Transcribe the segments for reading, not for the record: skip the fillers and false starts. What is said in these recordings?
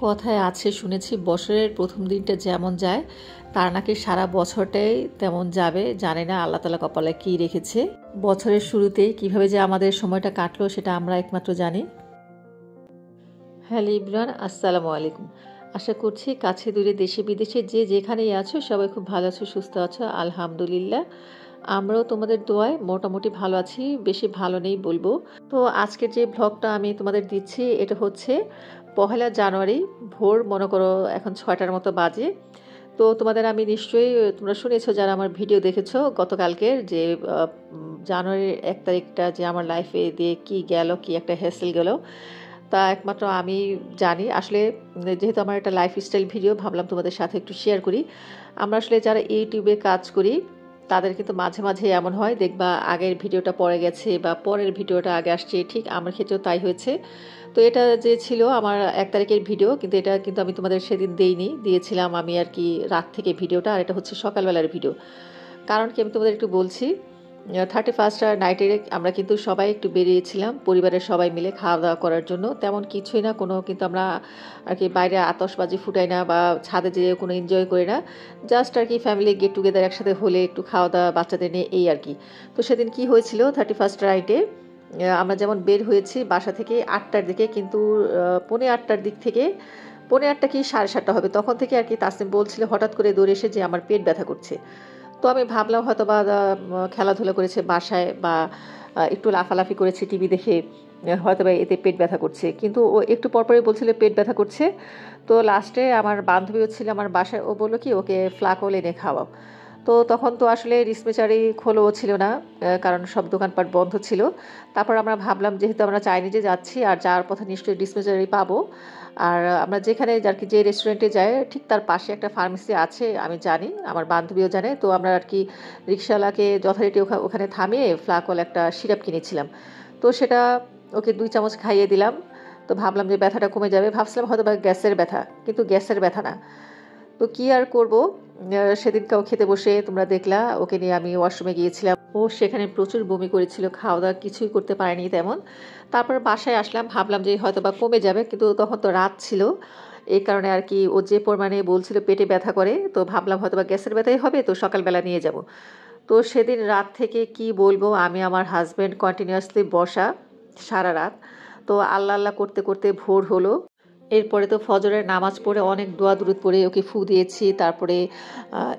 কথায় আছে শুনেছি বছরের প্রথম দিনটা যেমন যায় তার নাকি সারা বছরটাই তেমন যাবে। জানি না আল্লাহ তাআলা কপালে কি রেখেছে। বছরের শুরুতেই কিভাবে যে আমাদের সময়টা কাটলো সেটা আমরা একমাত্র জানি। হ্যালো ইব্রান, আসসালামু আলাইকুম। আশা করছি কাছে দূরে দেশে বিদেশে যে যেখানেই আছো সবাই খুব ভালো আছো, সুস্থ আছো। আলহামদুলিল্লাহ আমরাও তোমাদের দোয়ায় মোটামুটি ভালো আছি, বেশি ভালো নেই বলবো। তো আজকের যে ব্লগটা আমি তোমাদের দিচ্ছি এটা হচ্ছে 1 জানুয়ারি ভোর, মনে করো এখন 6টার মতো বাজে। তো তোমাদের আমি নিশ্চয়ই তোমরা শুনেছো যারা আমার ভিডিও দেখেছো গতকালকের যে জানুয়ারির 1 তারিখটা যে আমার লাইফে দিয়ে কি গেল, কি একটা হ্যাসেল গেল তা একমাত্র আমি জানি। আসলে যেহেতু আমার একটা লাইফস্টাইল ভিডিও ভাবলাম তোমাদের সাথে একটু শেয়ার করি। আমরা আসলে যারা ইউটিউবে কাজ করি তাদের কিন্তু মাঝে মাঝে এমন হয় দেখবা আগের ভিডিওটা পরে গেছে বা পরের ভিডিওটা আগে আসছে, ঠিক আমার ক্ষেত্রেও তাই হয়েছে। তো এটা যে ছিল আমার 1 তারিখের ভিডিও, কিন্তু এটা কিন্তু আমি তোমাদের সেদিন দিয়েছিলাম আমি আর কি রাত থেকে ভিডিওটা, আর এটা হচ্ছে সকালবেলার ভিডিও। কারণ কি আমি তোমাদের একটু বলছি, 31st নাইটে আমরা কিন্তু সবাই একটু বেরিয়েছিলাম পরিবারের সবাই মিলে খাওয়া দাওয়া করার জন্য। তেমন কিছুই না, কোনো কিন্তু আমরা আর কি বাইরে আতশবাজি ফুটাই না বা ছাদে যেয়ে কোনো এনজয় করি না। জাস্ট আর কি ফ্যামিলি গেট টুগেদার একসাথে হলে একটু খাওয়া দাওয়া বাচ্চাদের নিয়ে এই আর কি। তো সেদিন কি হয়েছিল 31st নাইটে আমরা যেমন বের হয়েছি বাসা থেকে 8টার দিকে, কিন্তু 8:45 দিক থেকে 8:45 কি 7:30 হবে তখন থেকে আর কি তাসনিম বলছিল হঠাৎ করে দৌড়ে এসে যে আমার পেট ব্যথা করছে। তো আমি ভাবলাম হয়তো বা খেলাধুলা করেছে বাসায় বা একটু লাফালাফি করেছে টিভি দেখে, হয়তো বা এতে পেট ব্যথা করছে, কিন্তু ও একটু পরপরই বলছিল পেট ব্যথা করছে। তো লাস্টে আমার বান্ধবীও ছিল আমার বাসায়, ও বললো কি ওকে ফ্লাকল এনে খাওয়াও। তো তখন তো আসলে ডিসপেন্সারি খোলাও ছিল না, কারণ সব দোকানপাট বন্ধ ছিল। তারপর আমরা ভাবলাম যেহেতু আমরা চাইনিজে যাচ্ছি আর যাওয়ার পথে নিশ্চয়ই ডিসপেন্সারি পাবো, আর আমরা যেখানে আর কি যে রেস্টুরেন্টে যাই ঠিক তার পাশে একটা ফার্মেসি আছে আমি জানি, আমার বান্ধবীও জানে। তো আমরা আর কি রিক্সাওয়ালাকে যথারীতি ওখানে থামিয়ে ফ্লাকল একটা সিরাপ কিনেছিলাম। তো সেটা ওকে 2 চামচ খাইয়ে দিলাম। তো ভাবলাম যে ব্যথাটা কমে যাবে, ভাবছিলাম হয়তো বা গ্যাসের ব্যথা, কিন্তু গ্যাসের ব্যথা না। তো কি আর করব, সেদিনকাও খেতে বসে তোমরা দেখলা ওকে নিয়ে আমি ওয়াশরুমে গিয়েছিলাম, ও সেখানে প্রচুর বমি করেছিল, খাওয়া দাওয়া কিছুই করতে পারেনি তেমন। তারপর বাসায় আসলাম, ভাবলাম যে হয়তো বা কমে যাবে, কিন্তু তখন তো রাত ছিল। এই কারণে আর কি ও যে পরিমাণে বলছিল পেটে ব্যথা করে, তো ভাবলাম হয়তো বা গ্যাসের ব্যথাই হবে, তো সকালবেলা নিয়ে যাব। তো সেদিন রাত থেকে কি বলবো, আমি আমার হাজব্যান্ড কন্টিনিউয়াসলি বসা সারা রাত। তো আল্লাহ আল্লাহ করতে করতে ভোর হলো। এরপরে তো ফজরের নামাজ পড়ে অনেক দোয়া দুরুদ পড়ে ওকে ফু দিয়েছি। তারপরে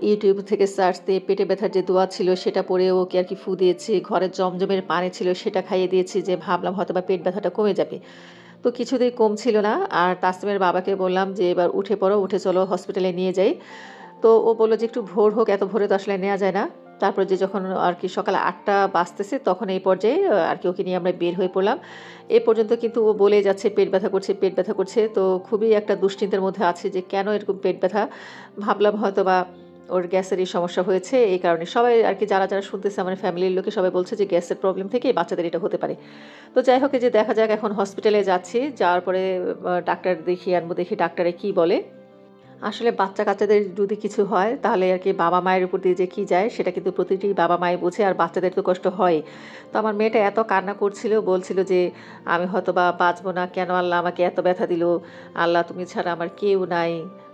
ইউটিউব থেকে সার্চ দিয়ে পেটে ব্যথার যে দোয়া ছিল সেটা পড়ে ওকে আর কি ফু দিয়েছি। ঘরের জমজমের পানি ছিল সেটা খাইয়ে দিয়েছি, যে ভাবলাম হয়তো বা পেট ব্যথাটা কমে যাবে। তো কিছুতেই কমছিল না। আর তাসলিমের বাবাকে বললাম যে এবার উঠে পড়ো, উঠে চলো হসপিটালে নিয়ে যাই। তো ও বললো যে একটু ভোর হোক, এত ভোরে তো আসলে নেওয়া যায় না। তারপর যে যখন আর কি সকাল 8টা বাজতেছে তখন এই পর্যায়ে আর কি ওকে নিয়ে আমরা বের হয়ে পড়লাম। এ পর্যন্ত কিন্তু ও বলে যাচ্ছে পেট ব্যথা করছে, পেট ব্যথা করছে। তো খুবই একটা দুশ্চিন্তার মধ্যে আছে যে কেন এরকম পেট ব্যথা। ভাবলাম হয়তো বা ওর গ্যাসেরই সমস্যা হয়েছে, এই কারণে সবাই আর কি যারা যারা শুনতেছে আমার ফ্যামিলির লোকে সবাই বলছে যে গ্যাসের প্রবলেম থেকে বাচ্চাদের এটা হতে পারে। তো যাই হোক, যে দেখা যাক, এখন হসপিটালে যাচ্ছি, যাওয়ার পরে ডাক্তার দেখিয়ে আনবো, দেখি ডাক্তারে কি বলে। আসলে বাচ্চা কাচ্চাদের যদি কিছু হয় তাহলে আর কি বাবা মায়ের উপর দিয়ে যে কী যায় সেটা কিন্তু প্রতিটি বাবা মাই বোঝে, আর বাচ্চাদের তো কষ্ট হয়। তো আমার মেয়েটা এত কান্না করছিল, বলছিল যে আমি হয়তো বা বাঁচবো না, কেন আল্লাহ আমাকে এত ব্যথা দিল, আল্লাহ তুমি ছাড়া আমার কেউ নাই,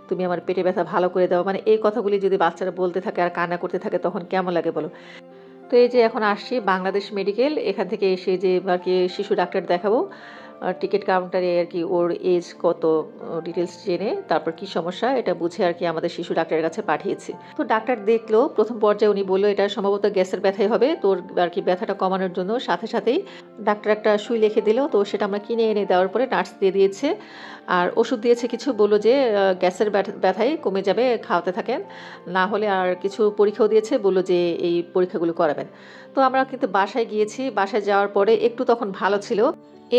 তুমি আমার পেটে ব্যথা ভালো করে দাও। মানে এই কথাগুলি যদি বাচ্চারা বলতে থাকে আর কান্না করতে থাকে তখন কেমন লাগে বলো। তো এই যে এখন আসছি বাংলাদেশ মেডিকেল, এখান থেকে এসে যে আর কি শিশু ডাক্তার দেখাবো। টিকিট কাউন্টারে আর কি ওর এজ কত ডিটেলস জেনে তারপর কি সমস্যা এটা বুঝে আর কি আমাদের শিশু ডাক্তারের কাছে পাঠিয়েছি। তো ডাক্তার দেখলো, প্রথম পর্যায়ে উনি বললো এটা সম্ভবত গ্যাসের ব্যথাই হবে, তোর আর কি ব্যথাটা কমানোর জন্য সাথে সাথেই ডাক্তার একটা সুই লিখে দিল। তো সেটা আমরা কিনে এনে দেওয়ার পরে নার্স দিয়ে দিয়েছে, আর ওষুধ দিয়েছে কিছু, বললো যে গ্যাসের ব্যথাই কমে যাবে, খাওয়াতে থাকেন, না হলে আর কিছু পরীক্ষাও দিয়েছে, বললো যে এই পরীক্ষাগুলো করাবেন। তো আমরা কিন্তু বাসায় গিয়েছি, বাসায় যাওয়ার পরে একটু তখন ভালো ছিল।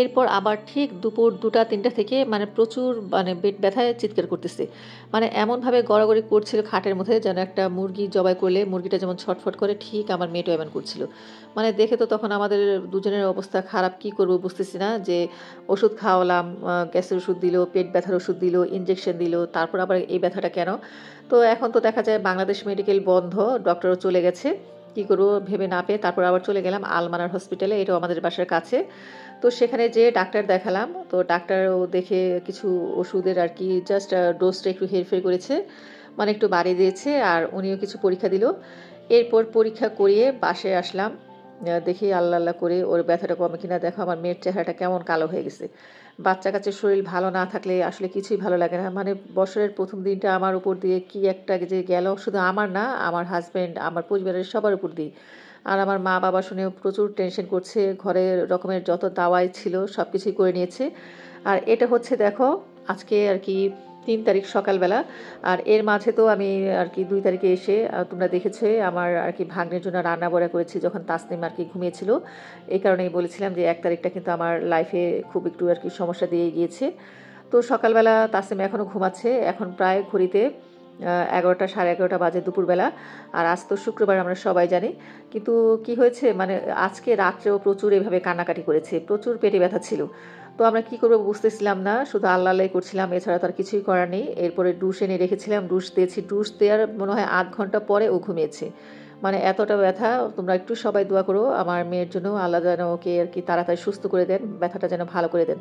এরপর আবার ঠিক দুপুর 2টা 3টা থেকে মানে প্রচুর মানে পেট ব্যথায় চিৎকার করতেছে, মানে এমনভাবে গড়াগড়ি করছিল খাটের মধ্যে যেন একটা মুরগি জবাই করলে মুরগিটা যেমন ছটফট করে, ঠিক আমার মেয়েটাও এমন করছিল। মানে দেখে তো তখন আমাদের দুজনের অবস্থা খারাপ, কি করব বুঝতেছি না। যে ওষুধ খাওয়ালাম, গ্যাসের ওষুধ দিল, পেট ব্যথার ওষুধ দিল, ইঞ্জেকশন দিল, তারপর আবার এই ব্যথাটা কেন। তো এখন তো দেখা যায় বাংলাদেশ মেডিকেল বন্ধ, ডক্টরও চলে গেছে। কী করবো ভেবে না পেয়ে তারপর আবার চলে গেলাম আলমানার হসপিটালে, এটাও আমাদের বাসার কাছে। তো সেখানে যেয়ে ডাক্তার দেখালাম। তো ডাক্তারও দেখে কিছু ওষুধের আর কি জাস্ট ডোজটা একটু হেরফের করেছে, মানে একটু বাড়িয়ে দিয়েছে, আর উনিও কিছু পরীক্ষা দিল। এরপর পরীক্ষা করিয়ে বাসায় আসলাম। দেখি আল্লাহ আল্লাহ করে ওর ব্যথাটা কমে কিনা। দেখো আমার মেয়ের চেহারাটা কেমন কালো হয়ে গেছে। বাচ্চা কাচ্চার শরীর ভালো না থাকলে আসলে কিছুই ভালো লাগে না। মানে বছরের প্রথম দিনটা আমার উপর দিয়ে কি একটা যে গেল, শুধু আমার না, আমার হাজব্যান্ড, আমার পরিবারের সবার উপর দিয়ে। আর আমার মা বাবা শুনেও প্রচুর টেনশন করছে, ঘরের রকমের যত দাওয়াই ছিল সব কিছুই করে নিয়েছে। আর এটা হচ্ছে দেখো আজকে আর কি 3 তারিখ সকালবেলা। আর এর মাঝে তো আমি আর কি 2 তারিখে এসে তোমরা দেখেছো আমার আর কি ভাগ্নের জন্য রান্না বড়া করেছি যখন তাসনিম আর কি ঘুমিয়েছিল। এই কারণেই বলেছিলাম যে 1 তারিখটা কিন্তু আমার লাইফে খুব একটু আর কি সমস্যা দিয়ে গিয়েছে। তো সকালবেলা তাসনিম এখনও ঘুমাচ্ছে, এখন প্রায় ঘড়িতে 11টা 11:30 বাজে দুপুরবেলা। আর আজ তো শুক্রবার আমরা সবাই জানি, কিন্তু কি হয়েছে মানে আজকে রাত্রেও প্রচুর এভাবে কান্নাকাটি করেছে, প্রচুর পেটে ব্যথা ছিল। তো আমরা কি করবো বুঝতেছিলাম না, শুধু আল্লাহ আল্লাহ করছিলাম, এছাড়া তো আর কিছুই করার নেই। এরপরে ডুশ এনে রেখেছিলাম, ডুশ দিয়েছি, ডুশ দেওয়ার মনে হয় 8 ঘন্টা পরে ও ঘুমিয়েছে। মানে এতটা ব্যথা। তোমরা একটু সবাই দোয়া করো আমার মেয়ের জন্য, আল্লাহ যেন ওকে আর কি তাড়াতাড়ি সুস্থ করে দেন, ব্যথাটা যেন ভালো করে দেন।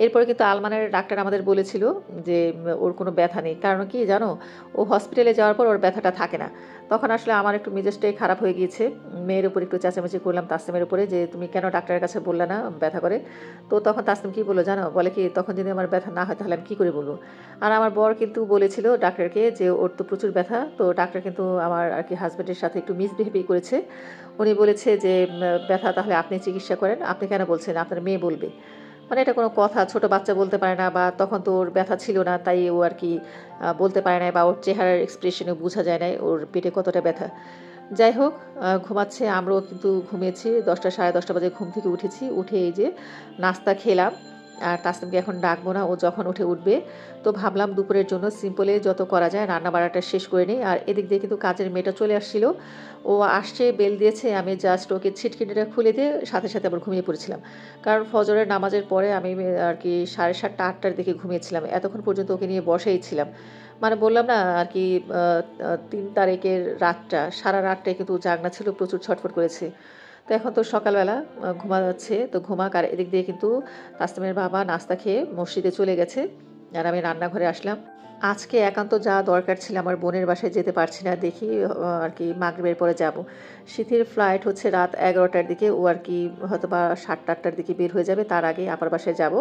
এরপরে কিন্তু আলমানের ডাক্তার আমাদের বলেছিল যে ওর কোনো ব্যথা নেই, কারণ কি জানো, ও হসপিটালে যাওয়ার পর ওর ব্যথাটা থাকে না। তখন আসলে আমার একটু মেজাজটাই খারাপ হয়ে গিয়েছে, মেয়ের উপর একটু চেঁচামেচি করলাম তাসনিমের উপরে যে তুমি কেন ডাক্তারের কাছে বললে না ব্যথা করে। তো তখন তাসনিম কী বললো জানো, বলে কি তখন যদি আমার ব্যথা না হয় তাহলে আমি কী করে বলবো। আর আমার বর কিন্তু বলেছিল ডাক্তারকে যে ওর তো প্রচুর ব্যথা। তো ডাক্তার কিন্তু আমার আর কি হাজব্যান্ডের সাথে একটু মিসবিহেভই করেছে। উনি বলেছে যে ব্যথা তাহলে আপনি চিকিৎসা করেন, আপনি কেন বলছেন, আপনার মেয়ে বলবে। মানে এটা কোনো কথা, ছোট বাচ্চা বলতে পারে না, বা তখন তো ওর ব্যথা ছিল না তাই ও আর কি বলতে পারে না, বা ওর চেহারার এক্সপ্রেশনে বোঝা যায় না ওর পেটে কতটা ব্যথা। যাই হোক, ঘুমাচ্ছে, আমরাও কিন্তু ঘুমিয়েছি। 10টা 10:30 বাজে ঘুম থেকে উঠেছি, উঠে এই যে নাস্তা খেলাম। আর তাসনিমকে এখন ডাকবো না, ও যখন উঠে উঠবে। তো ভাবলাম দুপুরের জন্য সিম্পলে যত করা যায় রান্না বাড়াটা শেষ করে নিই। আর এদিক দিয়ে কিন্তু কাজের মেয়েটা চলে আসছিল, ও আসছে, বেল দিয়েছে, আমি জাস্ট ওকে ছিটকিনিটা খুলে দিয়ে সাথে সাথে আবার ঘুমিয়ে পড়েছিলাম। কারণ ফজরের নামাজের পরে আমি আর কি 7:30 8টার দিকে ঘুমিয়েছিলাম, এতক্ষণ পর্যন্ত ওকে নিয়ে বসেই ছিলাম। মানে বললাম না আর কি 3 তারিখের রাতটা সারা রাতটাই কিন্তু জাগনা ছিল, প্রচুর ছটফট করেছে। তো এখন তো সকালবেলা ঘুমা যাচ্ছে, তো ঘুমাক। আর এদিক দিয়ে কিন্তু তাসনিমের বাবা নাস্তা খেয়ে মসজিদে চলে গেছে, আর আমি রান্নাঘরে আসলাম। আজকে একান্ত যা দরকার ছিল, আমার বোনের বাসায় যেতে পারছি না, দেখি আর কি মাগরিবের পরে যাব। সিথির ফ্লাইট হচ্ছে রাত 11টার দিকে, ও আর কি হয়তো বা 7টা 8টার দিকে বের হয়ে যাবে, তার আগে আপার বাসায় যাব।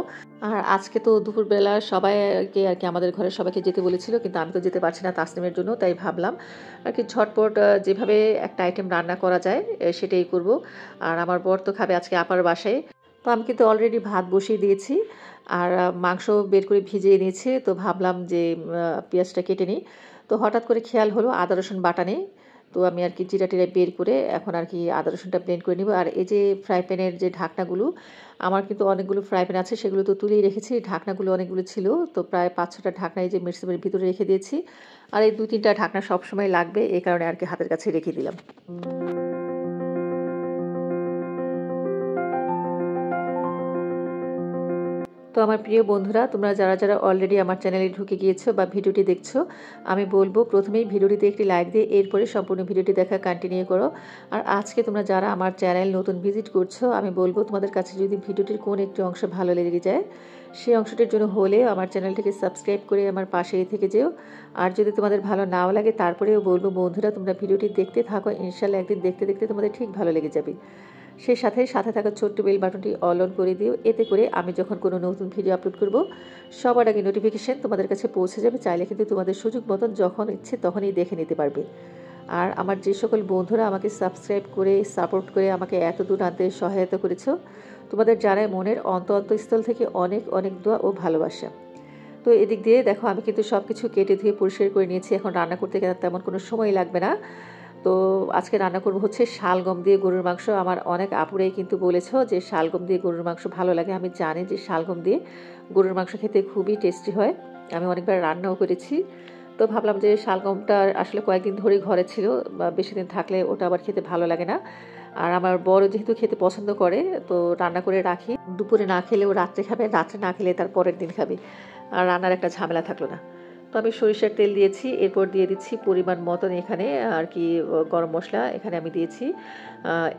আর আজকে তো দুপুরবেলা সবাইকে আর কি আমাদের ঘরের সবাইকে যেতে বলেছিল, কিন্তু আমি তো যেতে পারছি না তাসনিমের জন্য, তাই ভাবলাম আর কি ঝটপট যেভাবে একটা আইটেম রান্না করা যায় সেটাই করব। আর আমার বর তো খাবে আজকে আপার বাসায়। তো আমি কিন্তু অলরেডি ভাত বসিয়ে দিয়েছি, আর মাংস বের করে ভিজিয়ে নিয়েছি। তো ভাবলাম যে পেঁয়াজটা কেটে নিই। তো হঠাৎ করে খেয়াল হলো আদা রসুন বাটা নেই। তো আমি আর কি জিরা টিরা বের করে এখন আর কি আদা রসুনটা ব্লেন্ড করে নিব। আর এই যে ফ্রাই প্যানের যে ঢাকনাগুলো, আমার কিন্তু অনেকগুলো ফ্রাই প্যান আছে, সেগুলো তো তুলেই রেখেছি, ঢাকনাগুলো অনেকগুলো ছিল। তো প্রায় 5-6টা ঢাকনা এই যে মিক্সির ভিতরে রেখে দিয়েছি। আর এই 2-3টা ঢাকনা সবসময় লাগবে, এই কারণে আর কি হাতের কাছে রেখে দিলাম। তো আমার প্রিয় বন্ধুরা, তোমরা যারা যারা অলরেডি আমার চ্যানেলে ঢুকে গিয়েছো বা ভিডিওটি দেখছো, আমি বলবো প্রথমেই ভিডিওটিতে একটি লাইক দিয়ে এরপরে সম্পূর্ণ ভিডিওটি দেখা কন্টিনিউ করো। আর আজকে তোমরা যারা আমার চ্যানেল নতুন ভিজিট করছো, আমি বলবো তোমাদের কাছে যদি ভিডিওটির কোন একটি অংশ ভালো লেগে যায়, সেই অংশটির জন্য হলে আমার চ্যানেলটিকে সাবস্ক্রাইব করে আমার পাশেই থেকে যেও। আর যদি তোমাদের ভালো নাও লাগে তারপরেও বলবো বন্ধুরা তোমরা ভিডিওটি দেখতে থাকো, ইনশাল্লাহ একদিন দেখতে দেখতে তোমাদের ঠিক ভালো লেগে যাবে। সেই সাথে সাথে থাকা ছোট্ট বেল বাটনটি অল অন করে দিও, এতে করে আমি যখন কোনো নতুন ভিডিও আপলোড করব সবার আগে নোটিফিকেশান তোমাদের কাছে পৌঁছে যাবে। চাইলে কিন্তু তোমাদের সুযোগ মতন যখন ইচ্ছে তখনই দেখে নিতে পারবে। আর আমার যে সকল বন্ধুরা আমাকে সাবস্ক্রাইব করে সাপোর্ট করে আমাকে এত দূর আনতে সহায়তা করেছো, তোমাদের জানাই মনের অন্তঃস্থল থেকে অনেক অনেক দোয়া ও ভালোবাসা। তো এদিক দিয়ে দেখো আমি কিন্তু সব কিছু কেটে ধুয়ে পরিষ্কার করে নিয়েছি, এখন রান্না করতে তেমন কোনো সময় লাগবে না। তো আজকে রান্না করব হচ্ছে শালগম দিয়ে গরুর মাংস। আমার অনেক আপুরাই কিন্তু বলেছো যে শালগম দিয়ে গরুর মাংস ভালো লাগে। আমি জানি যে শালগম দিয়ে গরুর মাংস খেতে খুবই টেস্টি হয়, আমি অনেকবার রান্নাও করেছি। তো ভাবলাম যে শালগমটা আসলে কয়েকদিন ধরেই ঘরে ছিল, বা বেশি দিন থাকলে ওটা আবার খেতে ভালো লাগে না। আর আমার বড় যেহেতু খেতে পছন্দ করে, তো রান্না করে রাখি, দুপুরে না খেলেও রাত্রে খাবে, রাত্রে না খেলে তার পরের দিন খাবে, আর রান্নার একটা ঝামেলা থাকলো না। তো আমি সরিষার তেল দিয়েছি, এরপর দিয়ে দিচ্ছি পরিমাণ মতন এখানে আর কি গরম মশলা। এখানে আমি দিয়েছি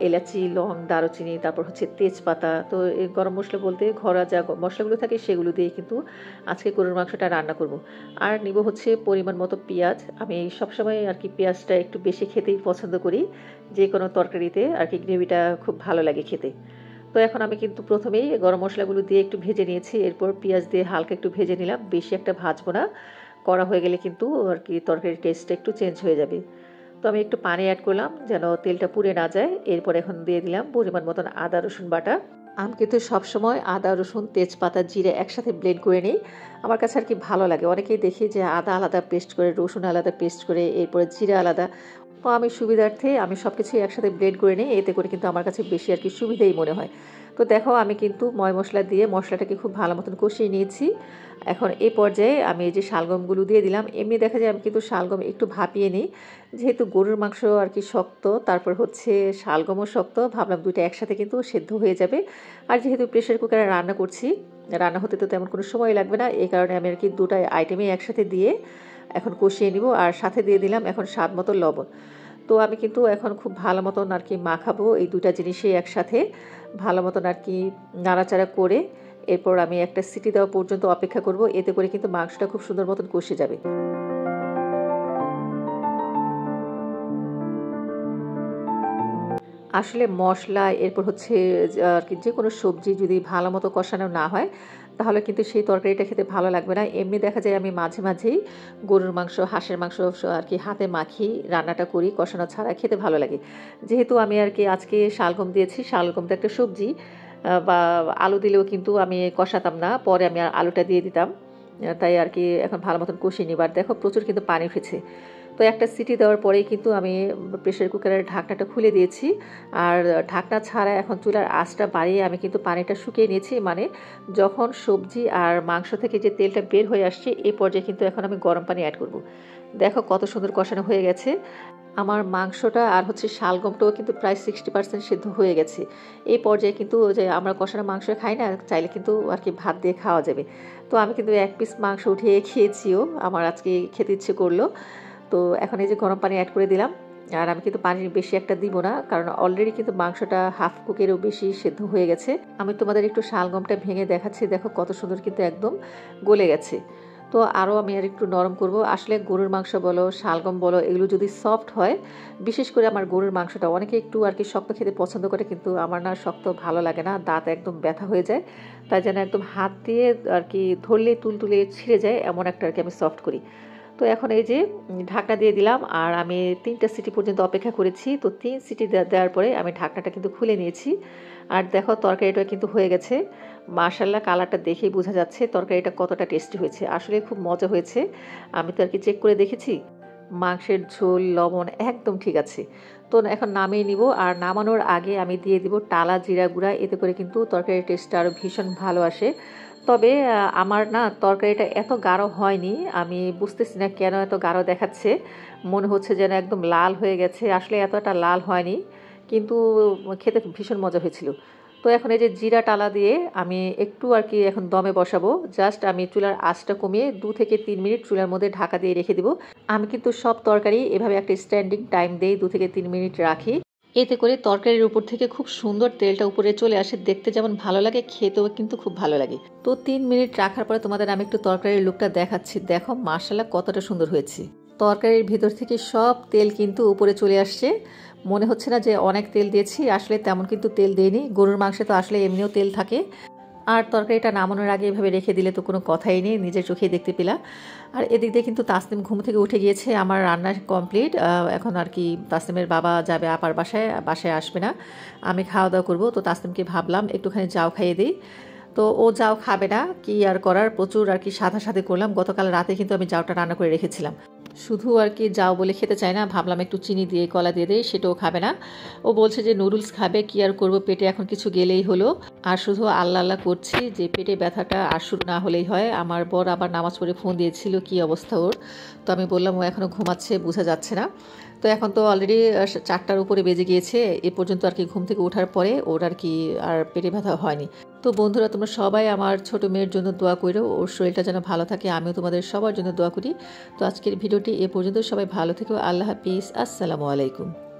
এলাচি, লং, দারুচিনি, তারপর হচ্ছে তেজপাতা। তো এই গরম মশলা বলতে ঘরোয়া যা মশলাগুলো থাকে সেগুলো দিয়ে কিন্তু আজকে গরুর মাংসটা রান্না করব। আর নিব হচ্ছে পরিমাণ মতো পেঁয়াজ। আমি সবসময় আর কি পেঁয়াজটা একটু বেশি খেতেই পছন্দ করি, যে কোনো তরকারিতে আর কি গ্রেভিটা খুব ভালো লাগে খেতে। তো এখন আমি কিন্তু প্রথমেই গরম মশলাগুলো দিয়ে একটু ভেজে নিয়েছি, এরপর পেঁয়াজ দিয়ে হালকা একটু ভেজে নিলাম, বেশি একটা ভাজবো না, কড়া হয়ে গেলে কিন্তু আর কি তরকারির টেস্টটা একটু চেঞ্জ হয়ে যাবে। তো আমি একটু পানি অ্যাড করলাম যেন তেলটা পুড়ে না যায়। এরপর এখন দিয়ে দিলাম পরিমাণ মতন আদা রসুন বাটা। আমি কিন্তু সবসময় আদা রসুন তেজপাতা জিরে একসাথে ব্লেন্ড করে নিই, আমার কাছে আর কি ভালো লাগে। অনেকেই দেখি যে আদা আলাদা পেস্ট করে, রসুন আলাদা পেস্ট করে, এরপরে জিরা আলাদা। তো আমি সুবিধার্থে আমি সব কিছুই একসাথে ব্লেন্ড করে নিই, এতে করে কিন্তু আমার কাছে বেশি আর কি সুবিধাই মনে হয়। তো দেখো আমি কিন্তু ময় মশলা দিয়ে মশলাটাকে খুব ভালো মতন কষিয়ে নিয়েছি। এখন এই পর্যায়ে আমি এই যে শালগমগুলো দিয়ে দিলাম। এমনি দেখা যায় আমি কিন্তু শালগম একটু ভাপিয়ে নিই, যেহেতু গরুর মাংস আর কি শক্ত, তারপর হচ্ছে শালগমও শক্ত, ভাবলাম দুইটা একসাথে কিন্তু সেদ্ধ হয়ে যাবে। আর যেহেতু প্রেশার কুকারে রান্না করছি, রান্না হতে তো তেমন কোনো সময় লাগবে না, এই কারণে আমি আর কি দুটো আইটেমই একসাথে দিয়ে এখন কষিয়ে নিব। আর সাথে দিয়ে দিলাম এখন স্বাদ মতো লবণ। তো আমি কিন্তু এখন খুব ভালো মতন আর কি মাখাবো এই দুটা জিনিসই একসাথে, ভালো মতন আর কি নাড়াচাড়া করে এরপর আমি একটা সিটি দেওয়া পর্যন্ত অপেক্ষা করব, এতে করে কিন্তু মাংসটা খুব সুন্দর মতন কষে যাবে। আসলে মশলা এরপর হচ্ছে আর কি যে কোনো সবজি যদি ভালো মতো কষানো না হয় তাহলে কিন্তু সেই তরকারিটা খেতে ভালো লাগবে না। এমনি দেখা যায় আমি মাঝে মাঝেই গরুর মাংস, হাঁসের মাংস আর কি হাতে মাখি রান্নাটা করি, কষানো ছাড়া খেতে ভালো লাগে। যেহেতু আমি আর কি আজকে শালগম দিয়েছি, শালগম তো একটা সবজি, বা আলু দিলেও কিন্তু আমি কষাতাম না, পরে আমি আলুটা দিয়ে দিতাম। তাই আর কি এখন ভালো মতন কষিয়ে নিবার। দেখো প্রচুর কিন্তু পানি উঠেছে। তো একটা সিটি দেওয়ার পরেই কিন্তু আমি প্রেশার কুকারের ঢাকনাটা খুলে দিয়েছি। আর ঢাকনা ছাড়া এখন চুলার আঁচটা বাড়িয়ে আমি কিন্তু পানিটা শুকিয়ে নিয়েছি, মানে যখন সবজি আর মাংস থেকে যে তেলটা বের হয়ে আসছে এই পর্যায়ে কিন্তু এখন আমি গরম পানি অ্যাড করব। দেখো কত সুন্দর কষানো হয়ে গেছে আমার মাংসটা। আর হচ্ছে শালগমটাও কিন্তু প্রায় 60% সিদ্ধ হয়ে গেছে। এই পর্যায়ে কিন্তু যে আমরা কষানো মাংস খাই না, চাইলে কিন্তু আর কি ভাত দিয়ে খাওয়া যাবে। তো আমি কিন্তু এক পিস মাংস উঠিয়ে খেয়েছিও, আমার আজকে খেতে ইচ্ছে করলো। তো এখন এই যে গরম পানি অ্যাড করে দিলাম। আর আমি কিন্তু পানি বেশি একটা দিব না, কারণ অলরেডি কিন্তু মাংসটা হাফ কুকেরও বেশি সেদ্ধ হয়ে গেছে। আমি তোমাদের একটু শালগমটা ভেঙে দেখাচ্ছি, দেখো কত সুন্দর কিন্তু একদম গলে গেছে। তো আরও আমি আর একটু নরম করব। আসলে গরুর মাংস বলো, শালগম বলো, এগুলো যদি সফট হয়, বিশেষ করে আমার গরুর মাংসটা, অনেকে একটু আর কি শক্ত খেতে পছন্দ করে, কিন্তু আমার না শক্ত ভালো লাগে না, দাঁত একদম ব্যথা হয়ে যায়। তাই যেন একদম হাত দিয়ে আর কি ধরলে তুলতুলে ছিঁড়ে যায় এমন একটা আর কি আমি সফট করি। তো এখন এই যে ঢাকনা দিয়ে দিলাম, আর আমি 3টা সিটি পর্যন্ত অপেক্ষা করেছি। তো 3 সিটি দেওয়ার পরে আমি ঢাকনাটা কিন্তু খুলে নিয়েছি। আর দেখো তরকারিটা কিন্তু হয়ে গেছে। মাশাআল্লাহ, কালারটা দেখেই বোঝা যাচ্ছে তরকারিটা কতটা টেস্টি হয়েছে, আসলে খুব মজা হয়েছে। আমি তো আর কি চেক করে দেখেছি, মাংসের ঝোল লবণ একদম ঠিক আছে। তো এখন নামিয়ে নিব, আর নামানোর আগে আমি দিয়ে দিব টালা জিরা গুঁড়া, এতে করে কিন্তু তরকারির টেস্টটা আরও ভীষণ ভালো আসে। তবে আমার না তরকারিটা এত গাঢ় হয়নি, আমি বুঝতেছি না কেন এত গাঢ় দেখাচ্ছে, মনে হচ্ছে যেন একদম লাল হয়ে গেছে। আসলে এতটা লাল হয়নি, কিন্তু খেতে ভীষণ মজা হয়েছিল। তো এখন এই যে জিরা টালা দিয়ে আমি একটু আর কি এখন দমে বসাবো। জাস্ট আমি চুলার আঁচটা কমিয়ে 2 থেকে 3 মিনিট চুলার মধ্যে ঢাকা দিয়ে রেখে দিব। আমি কিন্তু সব তরকারি এভাবে একটা স্ট্যান্ডিং টাইম দেই, 2 থেকে 3 মিনিট রাখি। এতে করে তরকারির উপর থেকে খুব সুন্দর তেলটা উপরে চলে আসে, দেখতে যেমন ভালো লাগে খেতেও কিন্তু খুব ভালো লাগে। তো 3 মিনিট রাখার পরে তোমাদের আমি একটু তরকারির লুকটা দেখাচ্ছি। দেখো মাশাআল্লাহ কতটা সুন্দর হয়েছে। তরকারির ভিতর থেকে সব তেল কিন্তু উপরে চলে আসছে, মনে হচ্ছে না যে অনেক তেল দিয়েছি, আসলে তেমন কিন্তু তেল দেইনি। গরুর মাংসে তো আসলে এমনিও তেল থাকে। আর তরকারিটা নামানোর আগে এভাবে রেখে দিলে তো কোনো কথাই নেই, নিজের চোখেই দেখতে পেলা। আর এদিক দিয়ে কিন্তু তাসনিম ঘুম থেকে উঠে গিয়েছে, আমার রান্না কমপ্লিট। এখন আর কি তাসনিমের বাবা যাবে আপার বাসায়, বাসায় আসবে না, আমি খাওয়া দাওয়া করবো। তো তাসনিমকে ভাবলাম একটুখানি যাও খাইয়ে দিই। তো ও যাও খাবে না, কি আর করার, প্রচুর আর কি সাথে সাথে করলাম। গতকাল রাতে কিন্তু আমি যাওটা রান্না করে রেখেছিলাম, শুধু আর কি যাও বলে খেতে চায় না, ভাবলাম একটু চিনি দিয়ে কলা দিয়ে দেয়, সেটাও খাবে না। ও বলছে যে নুডলস খাবে, কি আর করবো, পেটে এখন কিছু গেলেই হলো। আর শুধু আল্লাহ আল্লাহ করছি যে পেটে ব্যথাটা আর শুরু না হলেই হয়। আমার বর আবার নামাজ পড়ে ফোন দিয়েছিল কি অবস্থা ওর, তো আমি বললাম ও এখনও ঘুমাচ্ছে, বোঝা যাচ্ছে না। তো এখন তো অলরেডি 4টার উপরে বেজে গিয়েছে, এ পর্যন্ত আর কি ঘুম থেকে ওঠার পরে ওর আর কি আর পেটে ব্যথা হয়নি। তো বন্ধুরা, তোমরা সবাই আমার ছোট মেয়ের জন্য দোয়া করো, ওর শরীরটা যেন ভালো থাকে। আমিও তোমাদের সবার জন্য দোয়া করি। তো আজকের ভিডিওটি এ পর্যন্ত। সবাই ভালো থেকো। আল্লাহ হাফিজ। আসসালামু আলাইকুম।